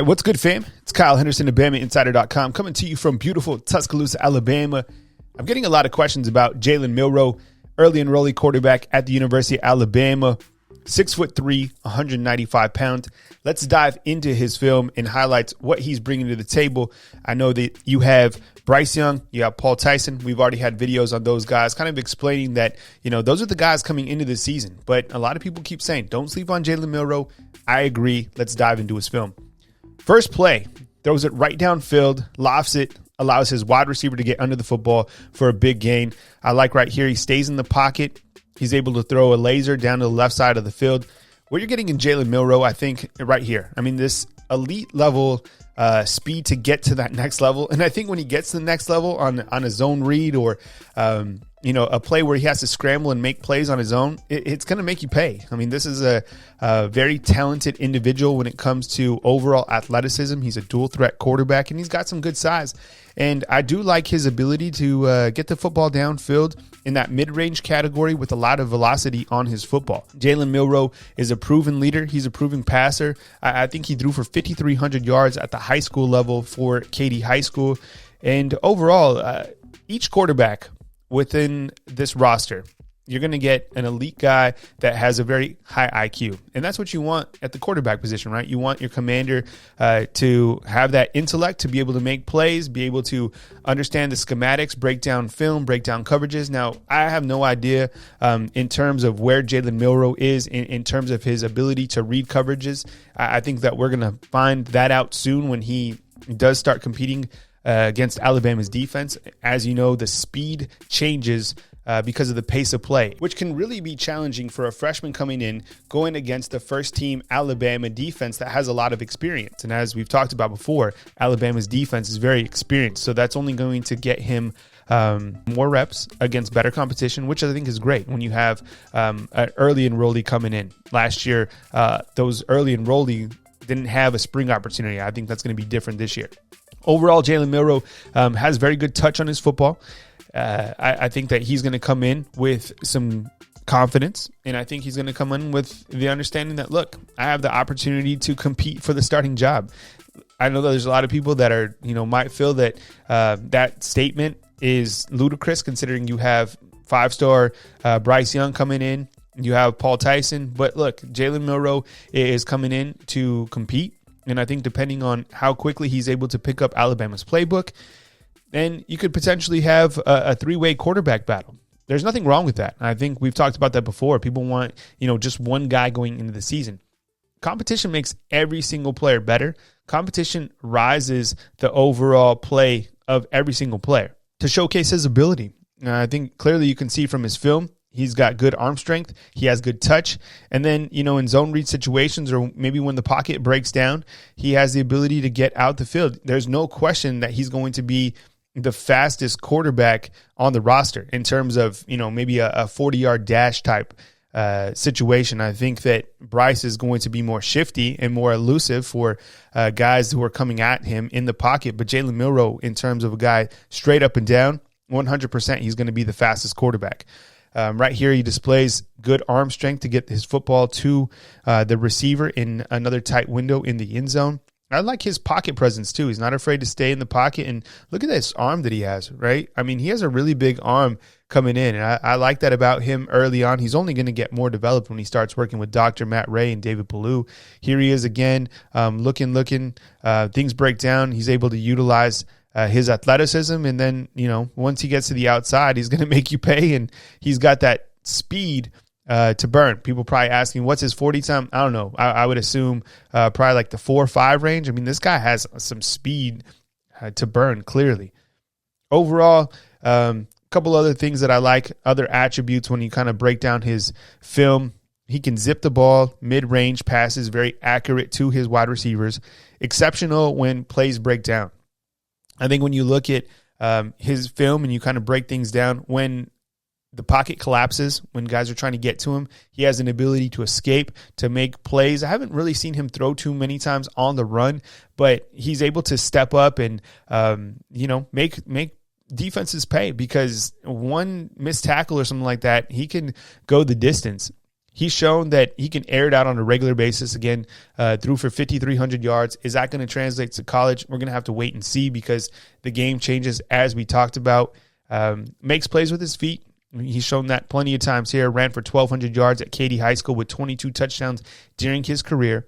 Hey, what's good, fam? It's Kyle Henderson of BamaInsider.com coming to you from beautiful Tuscaloosa, Alabama. I'm getting a lot of questions about Jalen Milroe, early enrollee quarterback at the University of Alabama, 6'3", 195 pounds. Let's dive into his film and highlights what he's bringing to the table. I know that you have Bryce Young, you have Paul Tyson. We've already had videos on those guys kind of explaining that, those are the guys coming into the season. But a lot of people keep saying, don't sleep on Jalen Milroe. I agree. Let's dive into his film. First play, throws it right downfield, lofts it, allows his wide receiver to get under the football for a big gain. I like right here, he stays in the pocket. He's able to throw a laser down to the left side of the field. What you're getting in Jalen Milroe, I think, right here. I mean, this elite level speed to get to that next level. And I think when he gets to the next level on a zone read or, a play where he has to scramble and make plays on his own, it's going to make you pay. I mean, this is a very talented individual when it comes to overall athleticism. He's a dual threat quarterback, and he's got some good size. And I do like his ability to get the football downfield in that mid-range category with a lot of velocity on his football. Jalen Milroe is a proven leader. He's a proven passer. I think he threw for 5,300 yards at the high school level for Katy High School. And overall, each quarterback within this roster, you're going to get an elite guy that has a very high IQ. And that's what you want at the quarterback position, right? You want your commander to have that intellect to be able to make plays, be able to understand the schematics, break down film, break down coverages. Now, I have no idea in terms of where Jalen Milroe is in terms of his ability to read coverages. I think that we're going to find that out soon when he does start competing against Alabama's defense. As you know, the speed changes because of the pace of play, which can really be challenging for a freshman coming in, going against the first team Alabama defense that has a lot of experience. And as we've talked about before, Alabama's defense is very experienced. So that's only going to get him more reps against better competition, which I think is great when you have an early enrollee coming in. Last year, those early enrollee didn't have a spring opportunity. I think that's going to be different this year. Overall, Jalen Milroe has very good touch on his football. I think that he's going to come in with some confidence, and I think he's going to come in with the understanding that, look, I have the opportunity to compete for the starting job. I know that there's a lot of people that are, might feel that that statement is ludicrous considering you have five-star Bryce Young coming in, you have Paul Tyson, but look, Jalen Milroe is coming in to compete. And I think depending on how quickly he's able to pick up Alabama's playbook, then you could potentially have a three-way quarterback battle. There's nothing wrong with that. I think we've talked about that before. People want, just one guy going into the season. Competition makes every single player better. Competition rises the overall play of every single player to showcase his ability. I think clearly you can see from his film, he's got good arm strength. He has good touch. And then, in zone read situations or maybe when the pocket breaks down, he has the ability to get out the field. There's no question that he's going to be the fastest quarterback on the roster in terms of, maybe a 40-yard dash type situation. I think that Bryce is going to be more shifty and more elusive for guys who are coming at him in the pocket. But Jalen Milroe, in terms of a guy straight up and down, 100% he's going to be the fastest quarterback. Right here, he displays good arm strength to get his football to the receiver in another tight window in the end zone. I like his pocket presence, too. He's not afraid to stay in the pocket. And look at this arm that he has, right? I mean, he has a really big arm coming in. And I like that about him early on. He's only going to get more developed when he starts working with Dr. Matt Ray and David Ballou. Here he is again, looking. Things break down. He's able to utilize his athleticism, and then, once he gets to the outside, he's going to make you pay, and he's got that speed to burn. People probably asking, what's his 40 time? I don't know. I would assume probably like the 4 or 5 range. I mean, this guy has some speed to burn, clearly. Overall, a couple other things that I like, other attributes when you kind of break down his film. He can zip the ball, mid-range passes, very accurate to his wide receivers, exceptional when plays break down. I think when you look at his film and you kind of break things down, when the pocket collapses, when guys are trying to get to him, he has an ability to escape, to make plays. I haven't really seen him throw too many times on the run, but he's able to step up and, make defenses pay, because one missed tackle or something like that, he can go the distance. He's shown that he can air it out on a regular basis. Again, threw for 5,300 yards. Is that going to translate to college? We're going to have to wait and see because the game changes as we talked about. Makes plays with his feet. He's shown that plenty of times here. Ran for 1,200 yards at Katy High School with 22 touchdowns during his career.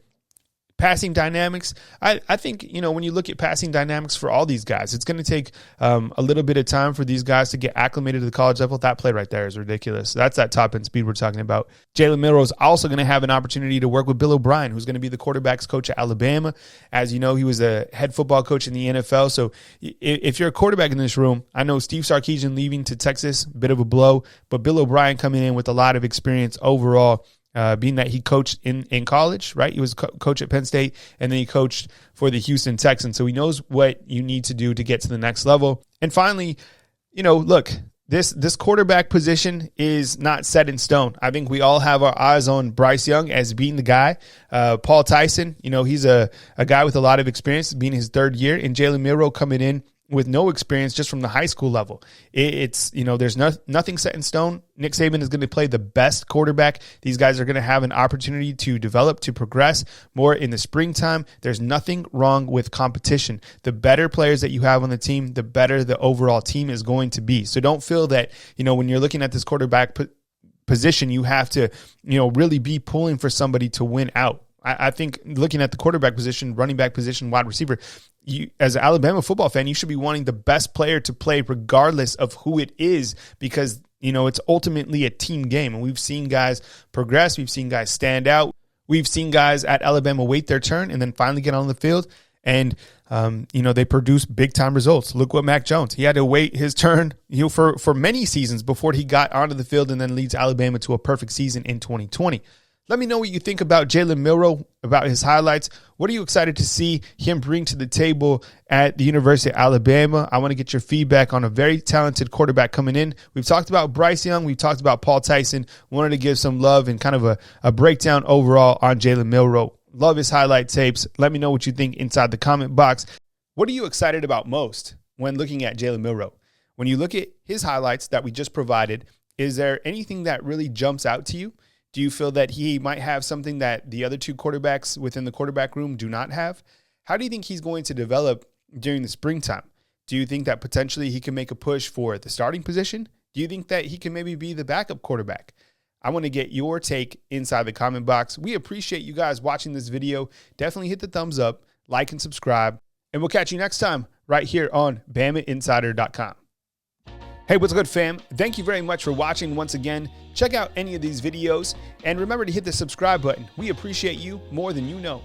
Passing dynamics, I think, when you look at passing dynamics for all these guys, it's going to take a little bit of time for these guys to get acclimated to the college level. That play right there is ridiculous. That's that top-end speed we're talking about. Jalen Milroe is also going to have an opportunity to work with Bill O'Brien, who's going to be the quarterback's coach at Alabama. As you know, he was a head football coach in the NFL. So if you're a quarterback in this room, I know Steve Sarkisian leaving to Texas, bit of a blow, but Bill O'Brien coming in with a lot of experience overall. Being that he coached in college, right? He was coach at Penn State, and then he coached for the Houston Texans. So he knows what you need to do to get to the next level. And finally, look, this quarterback position is not set in stone. I think we all have our eyes on Bryce Young as being the guy. Paul Tyson, he's a guy with a lot of experience, being his third year, and Jalen Milroe coming in with no experience just from the high school level. It's there's nothing set in stone. Nick Saban is going to play the best quarterback. These guys are going to have an opportunity to develop, to progress more in the springtime. There's nothing wrong with competition. The better players that you have on the team, the better the overall team is going to be. So don't feel that, when you're looking at this quarterback position, you have to, really be pulling for somebody to win out. I think looking at the quarterback position, running back position, wide receiver, you, as an Alabama football fan, you should be wanting the best player to play regardless of who it is because, it's ultimately a team game. And we've seen guys progress. We've seen guys stand out. We've seen guys at Alabama wait their turn and then finally get on the field. And, they produce big-time results. Look what Mac Jones. He had to wait his turn for many seasons before he got onto the field and then leads Alabama to a perfect season in 2020. Let me know what you think about Jalen Milroe, about his highlights. What are you excited to see him bring to the table at the University of Alabama? I want to get your feedback on a very talented quarterback coming in. We've talked about Bryce Young. We've talked about Paul Tyson. Wanted to give some love and kind of a breakdown overall on Jalen Milroe. Love his highlight tapes. Let me know what you think inside the comment box. What are you excited about most when looking at Jalen Milroe? When you look at his highlights that we just provided, is there anything that really jumps out to you? Do you feel that he might have something that the other two quarterbacks within the quarterback room do not have? How do you think he's going to develop during the springtime? Do you think that potentially he can make a push for the starting position? Do you think that he can maybe be the backup quarterback? I want to get your take inside the comment box. We appreciate you guys watching this video. Definitely hit the thumbs up, like, and subscribe. And we'll catch you next time right here on BamaInsider.com. Hey, what's good, fam? Thank you very much for watching once again. Check out any of these videos, and remember to hit the subscribe button. We appreciate you more than you know.